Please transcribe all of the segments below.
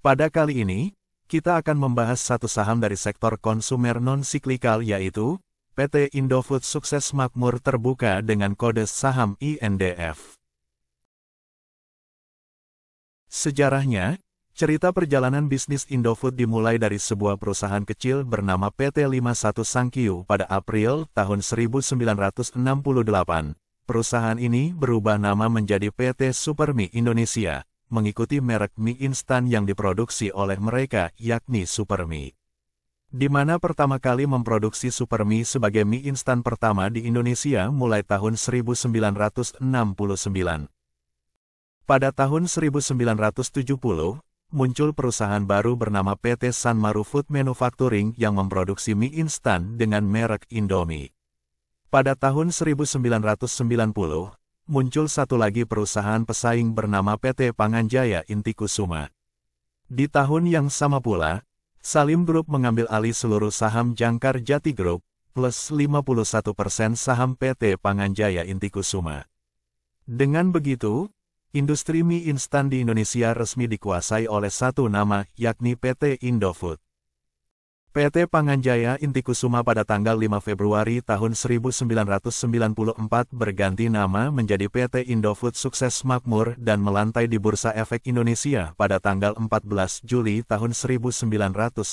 Pada kali ini, kita akan membahas satu saham dari sektor konsumer non-siklikal yaitu PT Indofood Sukses Makmur terbuka dengan kode saham INDF. Sejarahnya, cerita perjalanan bisnis Indofood dimulai dari sebuah perusahaan kecil bernama PT 51 Sangkiu pada April tahun 1968. Perusahaan ini berubah nama menjadi PT Supermie Indonesia, mengikuti merek mie instan yang diproduksi oleh mereka, yakni Supermie. Di mana pertama kali memproduksi Supermie sebagai mie instan pertama di Indonesia mulai tahun 1969. Pada tahun 1970, muncul perusahaan baru bernama PT Sanmaru Food Manufacturing yang memproduksi mie instan dengan merek Indomie. Pada tahun 1990, muncul satu lagi perusahaan pesaing bernama PT Panganjaya Intikusuma. Di tahun yang sama pula, Salim Group mengambil alih seluruh saham Jangkar Jati Group, plus 51% saham PT Panganjaya Intikusuma. Dengan begitu, industri mie instan di Indonesia resmi dikuasai oleh satu nama, yakni PT Indofood. PT Panganjaya Intikusuma pada tanggal 5 Februari tahun 1994 berganti nama menjadi PT Indofood Sukses Makmur dan melantai di Bursa Efek Indonesia pada tanggal 14 Juli tahun 1994.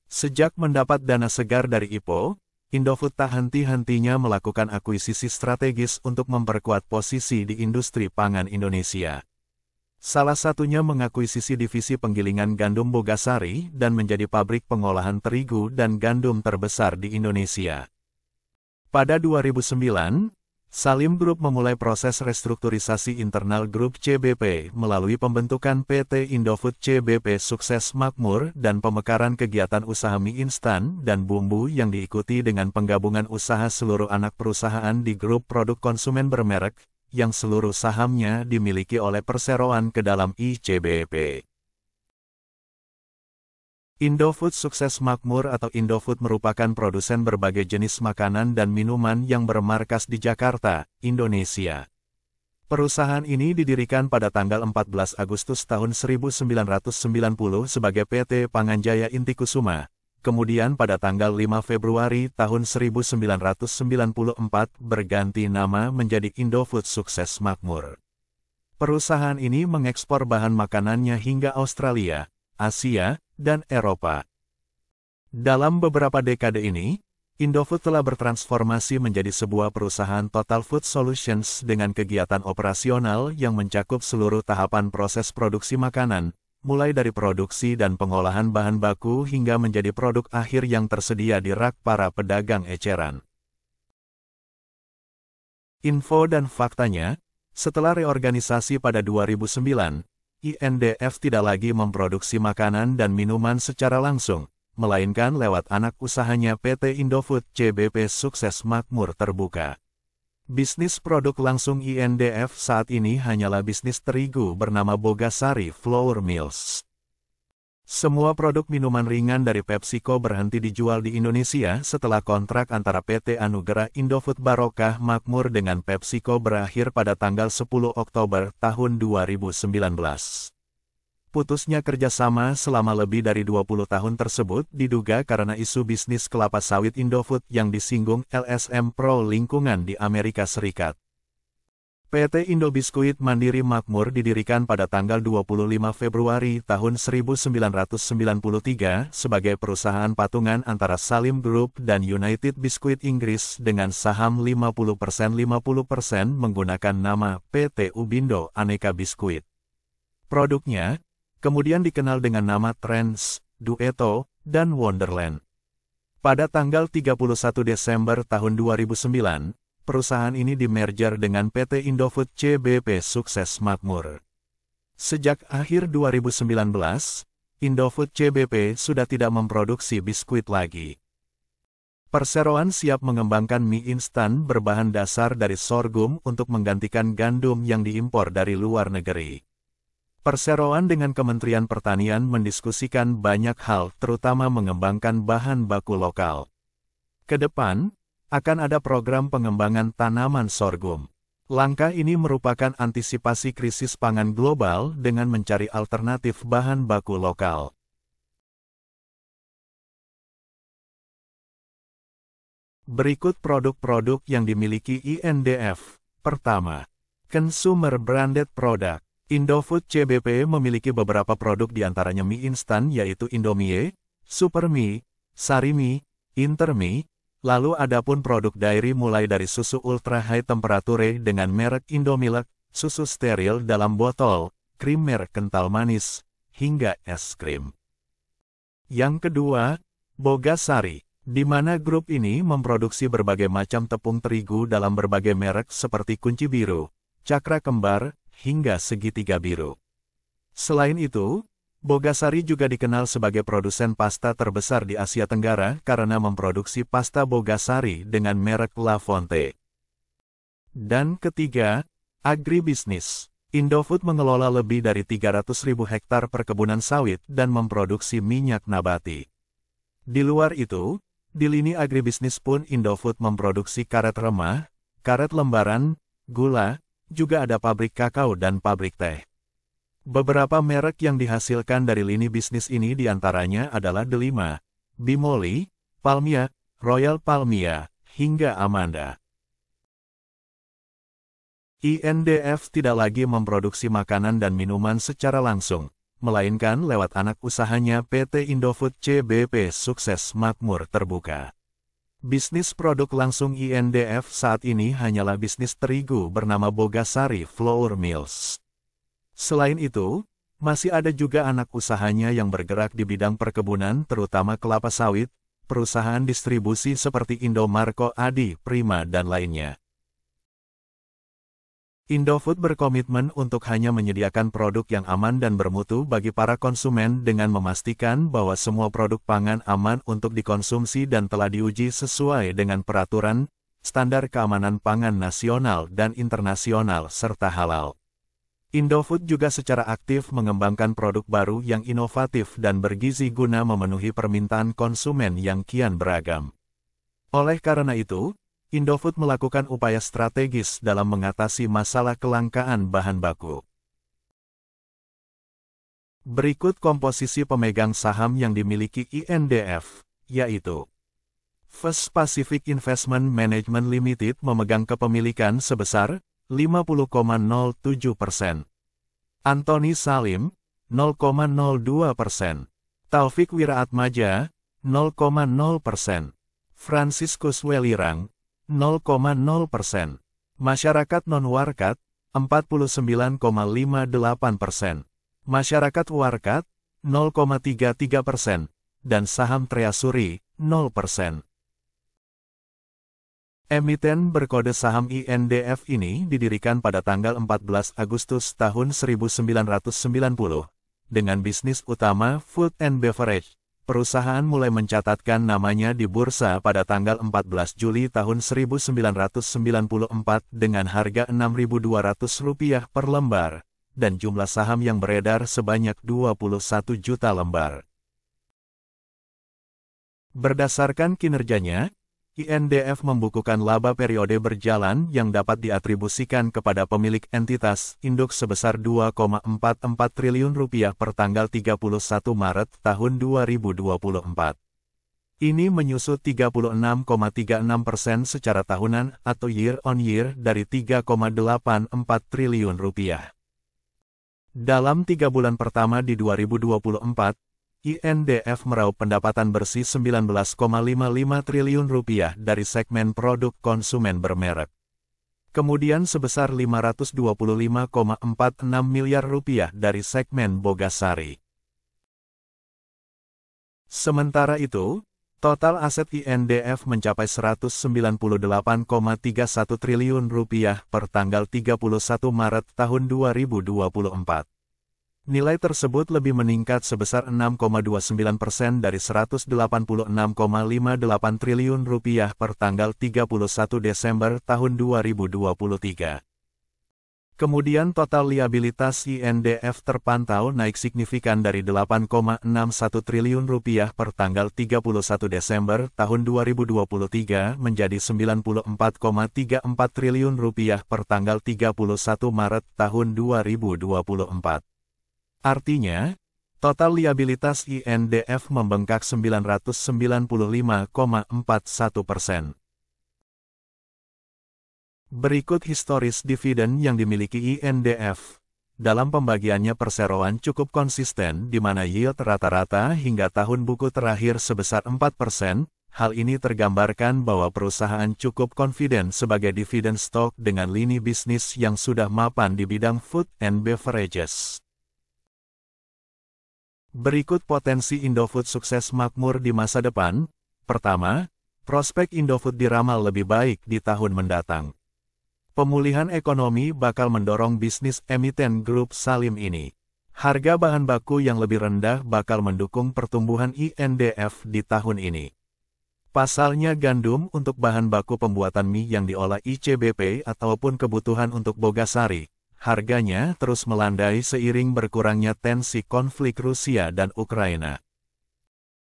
Sejak mendapat dana segar dari IPO, Indofood tak henti-hentinya melakukan akuisisi strategis untuk memperkuat posisi di industri pangan Indonesia. Salah satunya mengakuisisi divisi penggilingan gandum Bogasari dan menjadi pabrik pengolahan terigu dan gandum terbesar di Indonesia. Pada 2009, Salim Group memulai proses restrukturisasi internal grup CBP melalui pembentukan PT Indofood CBP Sukses Makmur dan pemekaran kegiatan usaha mie instan dan bumbu yang diikuti dengan penggabungan usaha seluruh anak perusahaan di grup produk konsumen bermerek, yang seluruh sahamnya dimiliki oleh perseroan ke dalam ICBP. Indofood Sukses Makmur atau Indofood merupakan produsen berbagai jenis makanan dan minuman yang bermarkas di Jakarta, Indonesia. Perusahaan ini didirikan pada tanggal 14 Agustus tahun 1990 sebagai PT Panganjaya Intikusuma. Kemudian pada tanggal 5 Februari tahun 1994 berganti nama menjadi Indofood Sukses Makmur. Perusahaan ini mengekspor bahan makanannya hingga Australia, Asia, dan Eropa. Dalam beberapa dekade ini, Indofood telah bertransformasi menjadi sebuah perusahaan Total Food Solutions dengan kegiatan operasional yang mencakup seluruh tahapan proses produksi makanan, mulai dari produksi dan pengolahan bahan baku hingga menjadi produk akhir yang tersedia di rak para pedagang eceran. Info dan faktanya, setelah reorganisasi pada 2009, INDF tidak lagi memproduksi makanan dan minuman secara langsung, melainkan lewat anak usahanya PT Indofood CBP Sukses Makmur terbuka. Bisnis produk langsung INDF saat ini hanyalah bisnis terigu bernama Bogasari Flour Mills. Semua produk minuman ringan dari PepsiCo berhenti dijual di Indonesia setelah kontrak antara PT Anugerah Indofood Barokah Makmur dengan PepsiCo berakhir pada tanggal 10 Oktober tahun 2019. Putusnya kerjasama selama lebih dari 20 tahun tersebut diduga karena isu bisnis kelapa sawit Indofood yang disinggung LSM Pro Lingkungan di Amerika Serikat. PT Indobiskuit Mandiri Makmur didirikan pada tanggal 25 Februari tahun 1993 sebagai perusahaan patungan antara Salim Group dan United Biskuit Inggris dengan saham 50% menggunakan nama PT Ubindo Aneka Biskuit. Produknya kemudian dikenal dengan nama Trends, Duetto, dan Wonderland. Pada tanggal 31 Desember tahun 2009, perusahaan ini dimerger dengan PT Indofood CBP Sukses Makmur. Sejak akhir 2019, Indofood CBP sudah tidak memproduksi biskuit lagi. Perseroan siap mengembangkan mie instan berbahan dasar dari sorghum untuk menggantikan gandum yang diimpor dari luar negeri. Perseroan dengan Kementerian Pertanian mendiskusikan banyak hal, terutama mengembangkan bahan baku lokal. Ke depan, akan ada program pengembangan tanaman sorghum. Langkah ini merupakan antisipasi krisis pangan global dengan mencari alternatif bahan baku lokal. Berikut produk-produk yang dimiliki INDF. Pertama, Consumer Branded Product. Indofood CBP memiliki beberapa produk diantaranya mie instan yaitu Indomie, Supermie, Sarimi, Intermie. Lalu adapun produk dairy mulai dari susu ultra high temperature dengan merek Indomilk, susu steril dalam botol, krim merek kental manis, hingga es krim. Yang kedua, Bogasari, di mana grup ini memproduksi berbagai macam tepung terigu dalam berbagai merek seperti kunci biru, cakra kembar, hingga segitiga biru. Selain itu, Bogasari juga dikenal sebagai produsen pasta terbesar di Asia Tenggara karena memproduksi pasta Bogasari dengan merek La Fonte. Dan ketiga, agribisnis. Indofood mengelola lebih dari 300.000 hektar perkebunan sawit dan memproduksi minyak nabati. Di luar itu, di lini agribisnis pun Indofood memproduksi karet remah, karet lembaran, gula, juga ada pabrik kakao dan pabrik teh. Beberapa merek yang dihasilkan dari lini bisnis ini diantaranya adalah Delima, Bimoli, Palmia, Royal Palmia, hingga Amanda. INDF tidak lagi memproduksi makanan dan minuman secara langsung, melainkan lewat anak usahanya PT Indofood CBP Sukses Makmur Terbuka. Bisnis produk langsung INDF saat ini hanyalah bisnis terigu bernama Bogasari Flour Mills. Selain itu, masih ada juga anak usahanya yang bergerak di bidang perkebunan terutama kelapa sawit, perusahaan distribusi seperti Indomarko Adi, Prima dan lainnya. Indofood berkomitmen untuk hanya menyediakan produk yang aman dan bermutu bagi para konsumen dengan memastikan bahwa semua produk pangan aman untuk dikonsumsi dan telah diuji sesuai dengan peraturan, standar keamanan pangan nasional dan internasional serta halal. Indofood juga secara aktif mengembangkan produk baru yang inovatif dan bergizi guna memenuhi permintaan konsumen yang kian beragam. Oleh karena itu, Indofood melakukan upaya strategis dalam mengatasi masalah kelangkaan bahan baku. Berikut komposisi pemegang saham yang dimiliki INDF, yaitu First Pacific Investment Management Limited memegang kepemilikan sebesar 50,07%. Antoni Salim, 0,02%. Taufik Wiraatmaja, 0,0%. Franciscus Welirang, 0,0%. Masyarakat non-warkat, 49,58%. Masyarakat warkat, 0,33%. Dan saham Treasury, 0%. Emiten berkode saham INDF ini didirikan pada tanggal 14 Agustus tahun 1990. Dengan bisnis utama food and beverage, perusahaan mulai mencatatkan namanya di bursa pada tanggal 14 Juli tahun 1994 dengan harga Rp6.200 per lembar, dan jumlah saham yang beredar sebanyak 21 juta lembar. Berdasarkan kinerjanya, INDF membukukan laba periode berjalan yang dapat diatribusikan kepada pemilik entitas induk sebesar Rp2,44 triliun per tanggal 31 Maret tahun 2024. Ini menyusut 36,36% secara tahunan atau year on year dari Rp3,84 triliun. Dalam 3 bulan pertama di 2024, INDF meraup pendapatan bersih Rp19,55 triliun dari segmen produk konsumen bermerek. Kemudian sebesar Rp525,46 miliar dari segmen Bogasari. Sementara itu, total aset INDF mencapai Rp198,31 triliun per tanggal 31 Maret tahun 2024. Nilai tersebut lebih meningkat sebesar 6,29% dari Rp186,58 triliun per tanggal 31 Desember tahun 2023. Kemudian total liabilitas INDF terpantau naik signifikan dari Rp8,61 triliun per tanggal 31 Desember tahun 2023 menjadi Rp94,34 triliun per tanggal 31 Maret tahun 2024. Artinya, total liabilitas INDF membengkak 995,41%. Berikut historis dividen yang dimiliki INDF. Dalam pembagiannya perseroan cukup konsisten di mana yield rata-rata hingga tahun buku terakhir sebesar 4%. Hal ini tergambarkan bahwa perusahaan cukup confident sebagai dividen stock dengan lini bisnis yang sudah mapan di bidang food and beverages. Berikut potensi Indofood sukses makmur di masa depan. Pertama, prospek Indofood diramal lebih baik di tahun mendatang. Pemulihan ekonomi bakal mendorong bisnis emiten grup Salim ini. Harga bahan baku yang lebih rendah bakal mendukung pertumbuhan INDF di tahun ini. Pasalnya gandum untuk bahan baku pembuatan mie yang diolah ICBP ataupun kebutuhan untuk Bogasari, harganya terus melandai seiring berkurangnya tensi konflik Rusia dan Ukraina.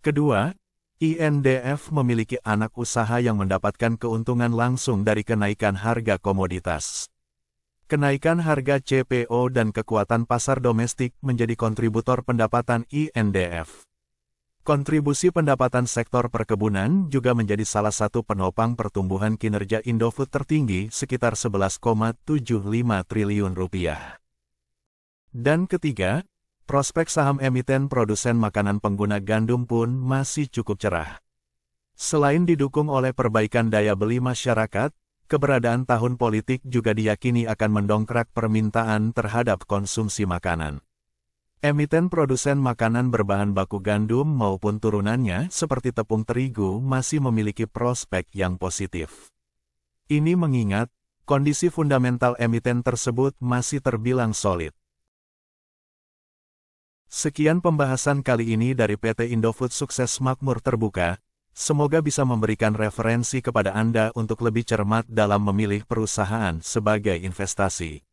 Kedua, INDF memiliki anak usaha yang mendapatkan keuntungan langsung dari kenaikan harga komoditas. Kenaikan harga CPO dan kekuatan pasar domestik menjadi kontributor pendapatan INDF. Kontribusi pendapatan sektor perkebunan juga menjadi salah satu penopang pertumbuhan kinerja Indofood tertinggi sekitar Rp11,75 triliun. Dan ketiga, prospek saham emiten produsen makanan pengguna gandum pun masih cukup cerah. Selain didukung oleh perbaikan daya beli masyarakat, keberadaan tahun politik juga diyakini akan mendongkrak permintaan terhadap konsumsi makanan. Emiten produsen makanan berbahan baku gandum maupun turunannya seperti tepung terigu masih memiliki prospek yang positif. Ini mengingat, kondisi fundamental emiten tersebut masih terbilang solid. Sekian pembahasan kali ini dari PT Indofood Sukses Makmur Terbuka. Semoga bisa memberikan referensi kepada Anda untuk lebih cermat dalam memilih perusahaan sebagai investasi.